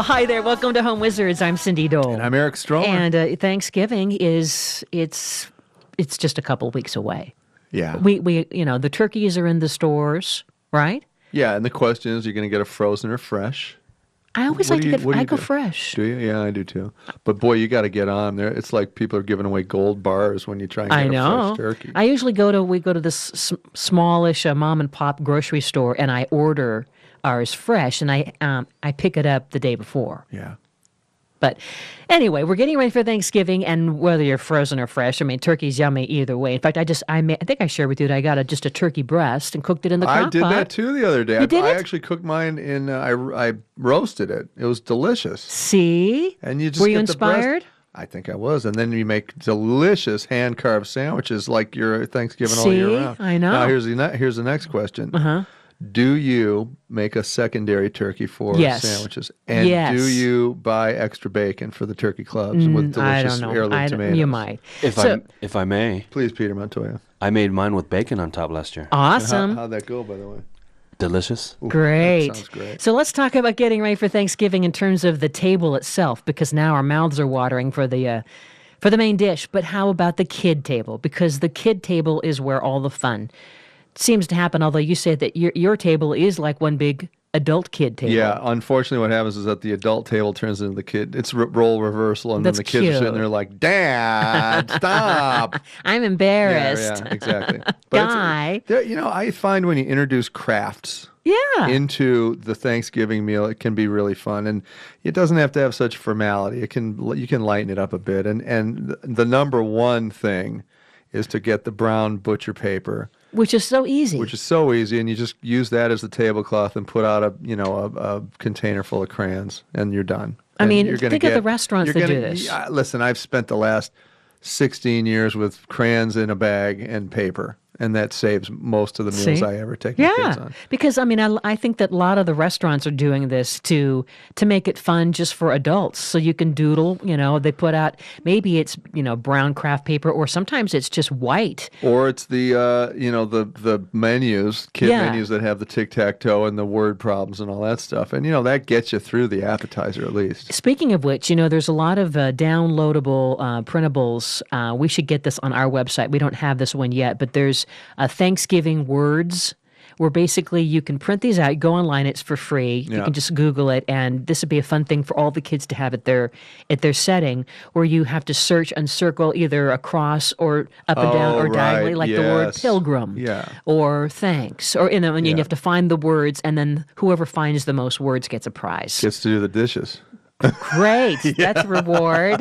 Well, hi there. Welcome to Home Wizards. I'm Cindy Dole. And I'm Eric Stroller. And Thanksgiving it's just a couple weeks away. Yeah. We the turkeys are in the stores, right? Yeah, and the question is, you're going to get a frozen or fresh? I always What do you- what do I you go do? fresh. Do you? Yeah, I do too. But boy, you got to get on there. It's like people are giving away gold bars when you try and get I a know. fresh turkey. I usually we go to this smallish mom and pop grocery store, and I order ours fresh, and I pick it up the day before. Yeah. But anyway, we're getting ready for Thanksgiving, and whether you're frozen or fresh, I mean, turkey's yummy either way. In fact, I think I shared with you that I got just a turkey breast and cooked it in the crock I did pot. that too the other day. You did I it? actually cooked mine in, I roasted it. It was delicious. See? And you just Were you get the breast. inspired? I think I was. And then you make delicious hand-carved sandwiches like your Thanksgiving all See? year round. I know. Now, here's the next question. Uh-huh. Do you make a secondary turkey for Yes. sandwiches? And Yes. do you buy extra bacon for the turkey clubs with I delicious don't know. heirloom tomatoes? You might. If I may, Please, Peter Montoya. I made mine with bacon on top last year. Awesome. How'd that go, by the way? Delicious. Ooh, Great. That sounds great. So let's talk about getting ready for Thanksgiving in terms of the table itself, because now our mouths are watering for the main dish. But how about the kid table? Because the kid table is where all the fun seems to happen. Although you say that your table is like one big adult kid table. Yeah, unfortunately, what happens is that the adult table turns into the kid. It's role reversal, and That's then the kids are sitting cute. there like, "Dad, stop!" I'm embarrassed. Yeah, exactly. Guy. I find when you introduce crafts Yeah. into the Thanksgiving meal, it can be really fun, and it doesn't have to have such formality. You can lighten it up a bit, and the number one thing is to get the brown butcher paper, Which is so easy. which is so easy, and you just use that as the tablecloth and put out a container full of crayons, and you're done. I And mean, you're gonna think of get- the restaurants you're that do gonna- this. yeah, listen, I've spent the last 16 years with crayons in a bag and paper, and that saves most of the meals See? I ever take my kids Yeah, on. because I mean, I think that a lot of the restaurants are doing this to make it fun just for adults. So you can doodle. They put out maybe it's brown craft paper, or sometimes it's just white. Or it's the the menus, kid Yeah. menus that have the tic-tac-toe and the word problems and all that stuff, and that gets you through the appetizer at least. Speaking of which, there's a lot of downloadable printables. We should get this on our website. We don't have this one yet, but there's Thanksgiving words, where basically you can print these out. You go online; it's for free. You Yeah. can just Google it, and this would be a fun thing for all the kids to have at their setting, where you have to search and circle either across or up and down or right, diagonally, like the word yes. pilgrim, Yeah. or thanks, or and you Yeah. have to find the words, and then whoever finds the most words gets a prize. Gets to do the dishes. Great. That's a reward.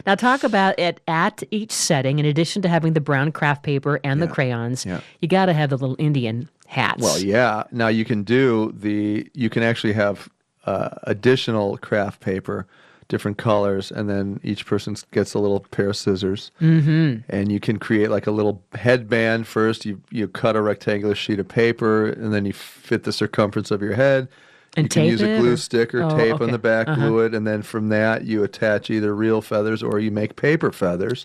Now talk about it at each setting. In addition to having the brown craft paper and the crayons, Yeah. you got to have the little Indian hats. Well, yeah. Now you can actually have additional craft paper, different colors, and then each person gets a little pair of scissors. Mm-hmm. And you can create like a little headband first. You cut a rectangular sheet of paper, and then you fit the circumference of your head. And you can tape use a it, glue or- stick or Oh, tape okay. on the back, glue it, and then from that you attach either real feathers or you make paper feathers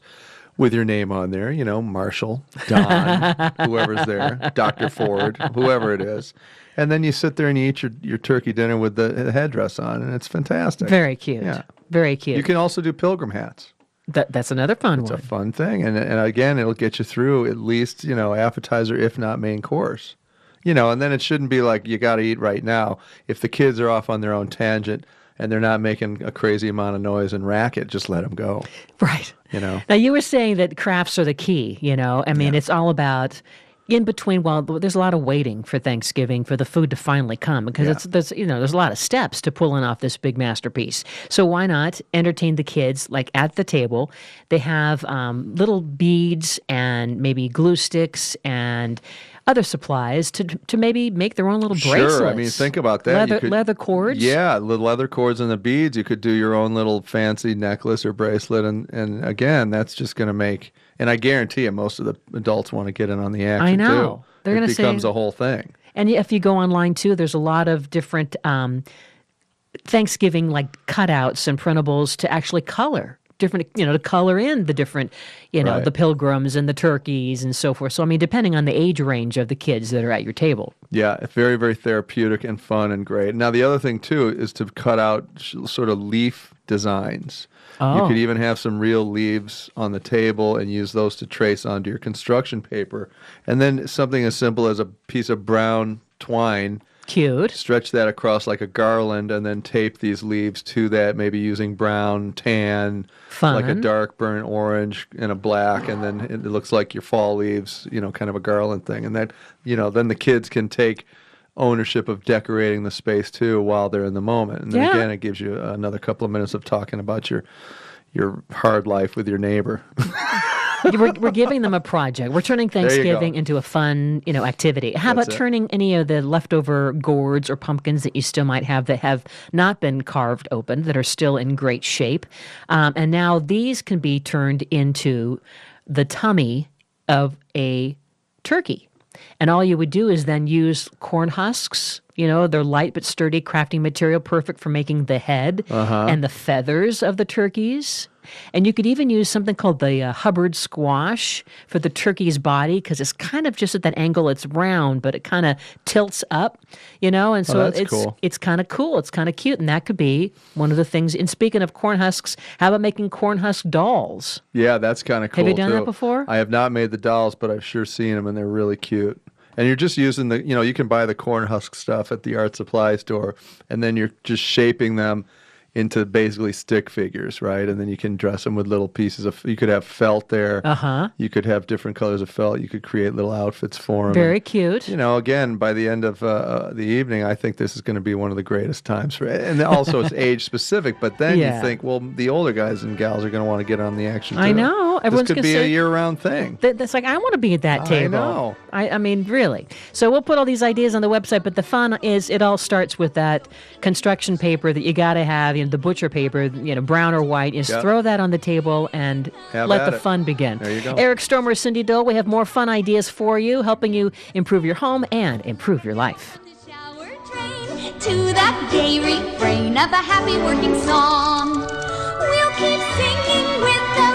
with your name on there. Marshall, Don, whoever's there, Dr. Ford, whoever it is. And then you sit there and you eat your turkey dinner with the headdress on, and it's fantastic. Very cute. Yeah. Very cute. You can also do pilgrim hats. That's another fun It's one. a fun thing, and again, it'll get you through at least appetizer, if not main course. And then it shouldn't be like you got to eat right now. If the kids are off on their own tangent and they're not making a crazy amount of noise and racket, just let them go. Right. Now you were saying that crafts are the key, I mean, it's all about in between. Well, there's a lot of waiting for Thanksgiving for the food to finally come, because there's a lot of steps to pulling off this big masterpiece. So why not entertain the kids like at the table? They have little beads and maybe glue sticks and other supplies to maybe make their own little bracelets. Sure. I mean, think about that. Leather cords. Yeah, the leather cords and the beads. You could do your own little fancy necklace or bracelet, and again, that's just going to make. And I guarantee you, most of the adults want to get in on the action. I know. Too. They're gonna it becomes say- a whole thing. And if you go online too, there's a lot of different Thanksgiving like cutouts and printables to actually color different, to color in the different, Right. the pilgrims and the turkeys and so forth. So, I mean, depending on the age range of the kids that are at your table. Yeah, it's very, very therapeutic and fun and great. Now, the other thing, too, is to cut out sort of leaf designs. You Oh. could even have some real leaves on the table and use those to trace onto your construction paper. And then something as simple as a piece of brown twine, Cute. stretch that across like a garland, and then tape these leaves to that, maybe using brown, tan, like a Fun. dark burnt orange and a black, and then it looks like your fall leaves, kind of a garland thing. And that, then the kids can take ownership of decorating the space too while they're in the moment. And then Yeah. again, it gives you another couple of minutes of talking about your hard life with your neighbor. We're giving them a project. We're turning you go. Thanksgiving into a fun, activity. How That's about it. turning any of the leftover gourds or pumpkins that you still might have that have not been carved open, that are still in great shape? And now these can be turned into the tummy of a turkey. And all you would do is then use corn husks. They're light but sturdy crafting material, perfect for making the head and the feathers of the turkeys. And you could even use something called the Hubbard squash for the turkey's body, because it's kind of just at that angle. It's round, but it kind of tilts up, and so that's cool. it's kind of cool. It's kind of cute, and that could be one of the things. And speaking of corn husks, how about making corn husk dolls? Yeah, that's kind of cool. Have you done too. that before? I have not made the dolls, but I've sure seen them, and they're really cute. And you're just using you can buy the corn husk stuff at the art supply store, and then you're just shaping them into basically stick figures, right? And then you can dress them with little pieces of, you could have felt there. Uh-huh. You could have different colors of felt. You could create little outfits for them. Very cute. Again, by the end of the evening, I think this is going to be one of the greatest times for it. And also it's age specific, but then Yeah. you think, well, the older guys and gals are going to want to get on the action too. I know. Everyone's This could gonna be a say- year-round thing. That's like, I want to be at that I table. know. I mean, really. So we'll put all these ideas on the website, but the fun is it all starts with that construction paper that you got to have, the butcher paper, brown or white. You just Yep. throw that on the table and Have let at the it. fun begin. There you go. Eric Stormer, Cindy Dole, we have more fun ideas for you, helping you improve your home and improve your life. The shower train to that gay refrain of a happy working song. We'll keep singing with the